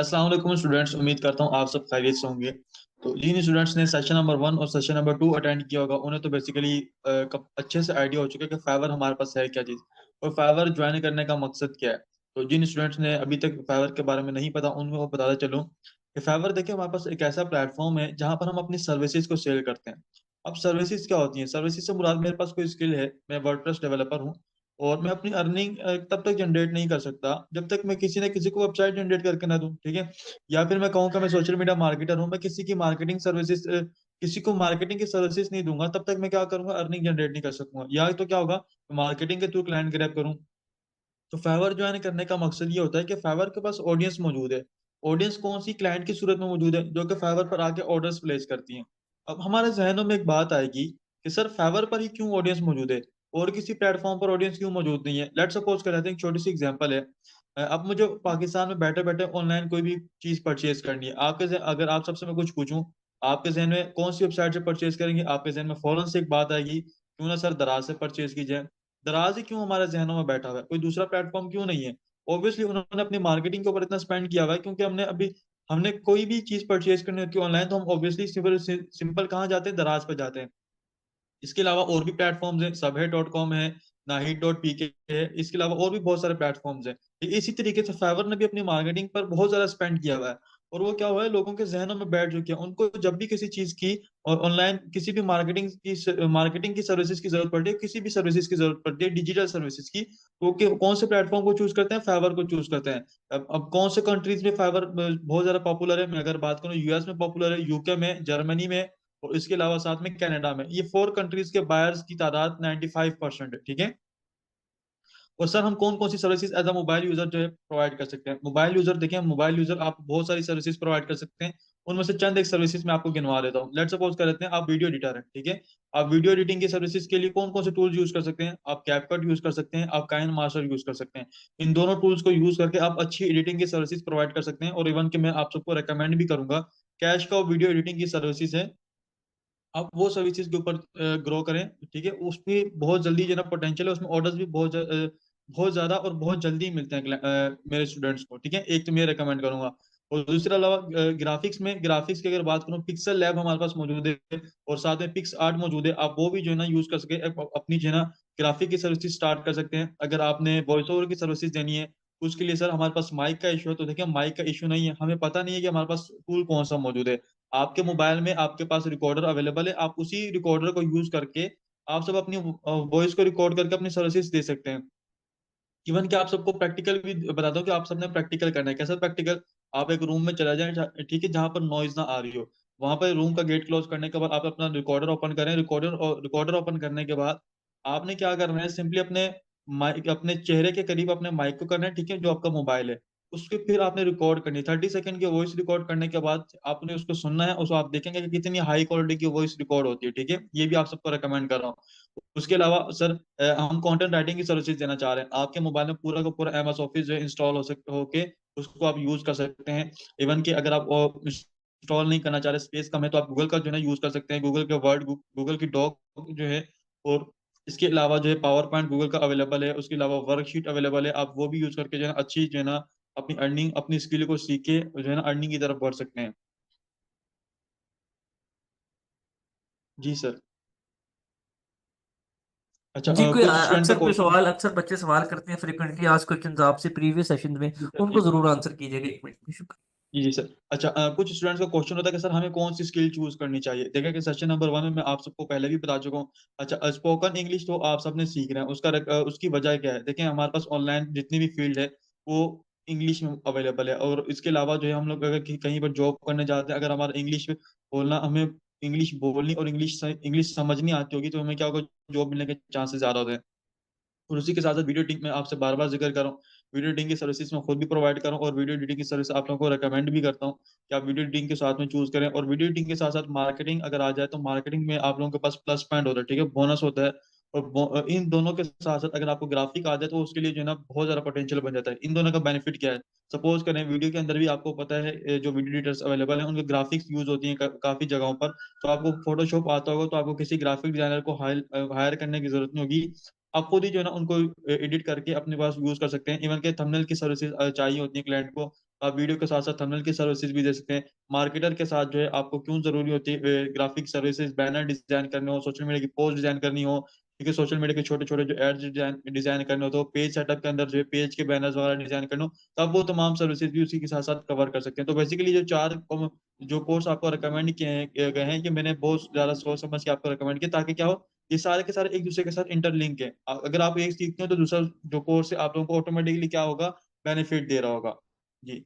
अस्सलाम वालेकुम स्टूडेंट्स, उम्मीद करता हूँ आप सब खैरियत से होंगे। तो जिन स्टूडेंट्स ने सेशन नंबर 1 और सेशन नंबर 2 अटेंड किया होगा उन्हें तो बेसिकली अच्छे से आइडिया हो चुका है कि फाइवर हमारे पास है क्या चीज़ और फाइवर ज्वाइन करने का मकसद क्या है। तो जिन स्टूडेंट्स ने अभी तक फाइवर के बारे में नहीं पता उनको बताता चलूँ कि फाइवर देखिए हमारे पास एक ऐसा प्लेटफॉर्म है जहाँ पर हम अपनी सर्विसेज को सेल करते हैं। अब सर्विसेज क्या होती हैं? सर्विसेज से मुराद मेरे पास कोई स्किल है, मैं वर्डप्रेस डेवलपर हूँ और मैं अपनी अर्निंग तब तक जनरेट नहीं कर सकता जब तक मैं किसी न किसी को वेबसाइट जनरेट करके ना दूं, ठीक है। या फिर मैं कहूँ कि मैं सोशल मीडिया मार्केटर हूँ, मैं किसी की मार्केटिंग सर्विसेज किसी को मार्केटिंग की सर्विसेज नहीं दूंगा तब तक मैं क्या करूंगा, अर्निंग जनरेट नहीं कर सकूंगा। या तो क्या होगा, मार्केटिंग के थ्रू क्लाइंट ग्रैब करूँ। तो फाइवर ज्वाइन करने का मकसद ये होता है कि फाइवर के पास ऑडियंस मौजूद है। ऑडियंस कौन सी? क्लाइंट की सूरत में मौजूद है जो कि फाइवर पर आके ऑर्डर्स प्लेस करती हैं। अब हमारे जहनों में एक बात आएगी कि सर फाइवर पर ही क्यों ऑडियंस मौजूद है और किसी प्लेटफॉर्म पर ऑडियंस क्यों मौजूद नहीं है। लेट सपोज कर लेते हैं, एक छोटी सी एग्जांपल है। अब मुझे पाकिस्तान में बैठे बैठे ऑनलाइन कोई भी चीज परचेज करनी है। अगर आप सबसे मैं कुछ पूछूं, आपके जहन में कौन सी वेबसाइट से परचेज करेंगे, आपके जहन में फौरन से एक बात आएगी, क्यों ना सर दराज से परचेज की जाए। दराज ही क्यों हमारे जहनों में बैठा हुआ है, कोई दूसरा प्लेटफॉर्म क्यों नहीं है? ऑब्वियसली उन्होंने अपनी मार्केटिंग के ऊपर इतना स्पेंड किया हुआ है, क्योंकि हमने कोई भी चीज परचेज करनी होती है ऑनलाइन तो हम ऑब्वियसली सिंपल सिंपल कहाँ जाते हैं? दराज पर जाते हैं। इसके अलावा और भी प्लेटफॉर्म्स हैं, सबहे.com है, नाहिद.pk है, इसके अलावा और भी बहुत सारे प्लेटफॉर्म्स हैं। इसी तरीके से फाइवर ने भी अपनी मार्केटिंग पर बहुत ज्यादा स्पेंड किया हुआ है और वो क्या हुआ है, लोगों के जहनों में बैठ चुकी है। उनको जब भी किसी चीज की और ऑनलाइन किसी भी मार्केटिंग की सर्विसेज की जरूरत पड़ती है, किसी भी सर्विसेज की जरूरत पड़ती है, डिजिटल सर्विसेज की, तो कौन से प्लेटफॉर्म को चूज करते हैं? फाइवर को चूज करते हैं। अब कौन से कंट्रीज में फाइवर बहुत ज्यादा पॉपुलर है? मैं अगर बात करूँ, यूएस में पॉपुलर है, यूके में, जर्मनी में और इसके अलावा साथ में कनाडा में। ये 4 कंट्रीज के बायर्स की तादाद 95% है, ठीक है। और सर हम कौन कौन सी services as a mobile user जो है प्रोवाइड कर सकते हैं? मोबाइल यूजर देखिए, मोबाइल यूजर आप बहुत सारी सर्विसेज प्रोवाइड कर सकते हैं। उनमें से चंद एक सर्विसेज मैं आपको गिनवा देता हूँ। लेट सपोज कर लेते हैं आप वीडियो एडिटर हैं, ठीक है। आप वीडियो एडिटिंग की सर्विसेज के लिए कौन कौन से टूल्स यूज कर सकते हैं? आप कैपकट यूज कर सकते हैं, आप काइन मास्टर यूज कर सकते हैं। इन दोनों टूल्स को यूज करके आप अच्छी एडिटिंग की सर्विसेज प्रोवाइड कर सकते हैं। और इवन कि मैं आप सबको रेकमेंड भी करूंगा, कैश का वीडियो एडिटिंग की सर्विसेज है, आप वो सर्विसेज के ऊपर ग्रो करें, ठीक है। उसमें बहुत जल्दी जो है ना पोटेंशियल है, उसमें ऑर्डर्स भी बहुत ज्यादा और बहुत जल्दी मिलते हैं मेरे स्टूडेंट्स को, ठीक है। एक तो मैं रेकमेंड करूंगा। और दूसरे अलावा ग्राफिक्स की अगर बात करूं, पिक्सल लैब हमारे पास मौजूद है और साथ में पिक्स आर्ट मौजूद है। आप वो भी जो है ना यूज कर सके, अपनी जो है ना ग्राफिक की सर्विसेज स्टार्ट कर सकते हैं। अगर आपने वॉइस ओवर की सर्विसेज देनी है, उसके लिए सर हमारे पास माइक का इशू है। तो देखिए, माइक का इशू नहीं है, हमें पता नहीं है कि हमारे पास टूल कौन सा मौजूद है। आपके मोबाइल में आपके पास रिकॉर्डर अवेलेबल है, आप उसी रिकॉर्डर को यूज करके आप सब अपनी वॉइस को रिकॉर्ड करके अपनी सर्विसेज दे सकते हैं। इवन कि आप सबको प्रैक्टिकल भी बताता हूँ कि आप सबने प्रैक्टिकल करना है। कैसा प्रैक्टिकल? आप एक रूम में चला जाए, ठीक है, जहां पर नॉइज ना आ रही हो। वहां पर रूम का गेट क्लोज करने के बाद आप अपना रिकॉर्डर ओपन करें। रिकॉर्डर ओपन करने के बाद आपने क्या करना है, सिंपली अपने चेहरे के करीब अपने माइक को करना है, ठीक है, जो आपका मोबाइल है। उसके फिर आपने रिकॉर्ड करनी है 30 सेकंड की वॉइस। रिकॉर्ड करने के बाद आपने उसको सुनना है, उसको आप देखेंगे कि कितनी हाई क्वालिटी की वॉइस रिकॉर्ड होती है, ठीक है। ये भी आप सबको रिकमेंड कर रहा हूँ। उसके अलावा सर हम कंटेंट राइटिंग की सर्विसेज देना चाह रहे हैं। आपके मोबाइल में पूरा का पूरा एमएस ऑफिस जो है इंस्टॉल होके उसको आप यूज कर सकते हैं। इवन कि अगर आप इंस्टॉल नहीं करना चाह रहे, स्पेस कम है, तो आप गूगल का जो है यूज कर सकते हैं, गूगल के वर्ड, गूगल की डॉक जो है। और इसके अलावा जो है पावर पॉइंट गूगल का अवेलेबल है, उसके अलावा वर्कशीट अवेलेबल है। आप वो भी यूज करके जो है ना अच्छी जो है ना अपनी अर्निंग, अपनी स्किल को सीख के जो है ना अर्निंग की तरफ बढ़ सकते हैं। जी सर। अच्छा, जी कोई कुछ स्टूडेंट का क्वेश्चन। अक्सर बच्चे सवाल करते हैं फ्रिक्वेंटली, आज क्वेश्चन आपसे प्रीवियस सेशन में, जी सर, उनको जी जरूर आंसर कीजिएगा। एक मिनट शुक्र। जी जी सर। अच्छा, कुछ स्टूडेंट्स का क्वेश्चन होता है कि सर हमें कौन सी स्किल चूज करनी चाहिए। देखिए कि सेशन नंबर 1 में मैं आप सबको पहले भी बता चुका हूँ। अच्छा, स्पोकन इंग्लिश तो आप सबने सीख रहे हैं, उसकी वजह क्या है? देखिए हमारे पास ऑनलाइन जितनी भी फील्ड है वो इंग्लिश में अवेलेबल है। और इसके अलावा जो है हम लोग अगर कहीं पर जॉब करने जाते हैं, अगर हमारा इंग्लिश बोलना, हमें इंग्लिश बोलनी और इंग्लिश समझनी आती होगी, तो हमें क्या होगा, जॉब मिलने के चांसेस ज्यादा होते हैं। और उसी के साथ साथ वीडियो एडिटिंग में आपसे बार बार जिक्र कर रहा हूँ, वीडियो एडिटिंग की सर्विसेज मैं खुद भी प्रोवाइड कर रहा हूँ और वीडियो एडिटिंग की सर्विस आप लोगों को रेकमेंड भी करता हूँ कि आप वीडियो एडिटिंग के साथ में चूज करें। और वीडियो एडिटिंग के साथ साथ मार्केटिंग अगर आ जाए तो मार्केटिंग में आप लोगों के पास प्लस पॉइंट होता है, ठीक है, बोनस होता है। और इन दोनों के साथ साथ अगर आपको ग्राफिक आ जाए तो उसके लिए जो है ना बहुत ज्यादा पोटेंशियल बन जाता है। इन दोनों का बेनिफिट क्या है? सपोज करें वीडियो के अंदर भी आपको पता है जो वीडियो एडिटर्स अवेलेबल हैं उनके ग्राफिक्स यूज होती हैं काफी जगहों पर। तो आपको फोटोशॉप आता होगा तो आपको किसी ग्राफिक डिजाइनर को हायर करने की जरूरत नहीं होगी। आप खुद ही जो है ना उनको एडिट करके अपने पास यूज कर सकते हैं। इवन के थंबनेल की सर्विसेज चाहिए होती है क्लाइंट को, आप वीडियो के साथ साथ थंबनेल की सर्विसेज भी दे सकते हैं। मार्केटर के साथ जो है आपको क्यों जरूरी होती है ग्राफिक सर्विसेज, बैनर डिजाइन करने हो, सोशल मीडिया की पोस्ट डिजाइन करनी हो, क्योंकि सोशल मीडिया के छोटे छोटे जो एड्स डिजाइन डिजाइन करने हो, तो पेज सेटअप के अंदर जो है पेज के बैनर्स वगैरह डिजाइन करने हो, तब वो तमाम सर्विसेज भी उसी के साथ साथ कवर कर सकते हैं। तो बेसिकली जो जो कोर्स आपको रिकमेंड किए गए हैं, कि मैंने बहुत ज्यादा सोच समझ के आपको रिकमेंड किया, ताकि क्या हो, ये सारे के सारे एक दूसरे के साथ इंटरलिंक है। अगर आप एक सीखते हो तो दूसरा जो कोर्स है आप लोगों को ऑटोमेटिकली क्या होगा, बेनिफिट दे रहा होगा। जी।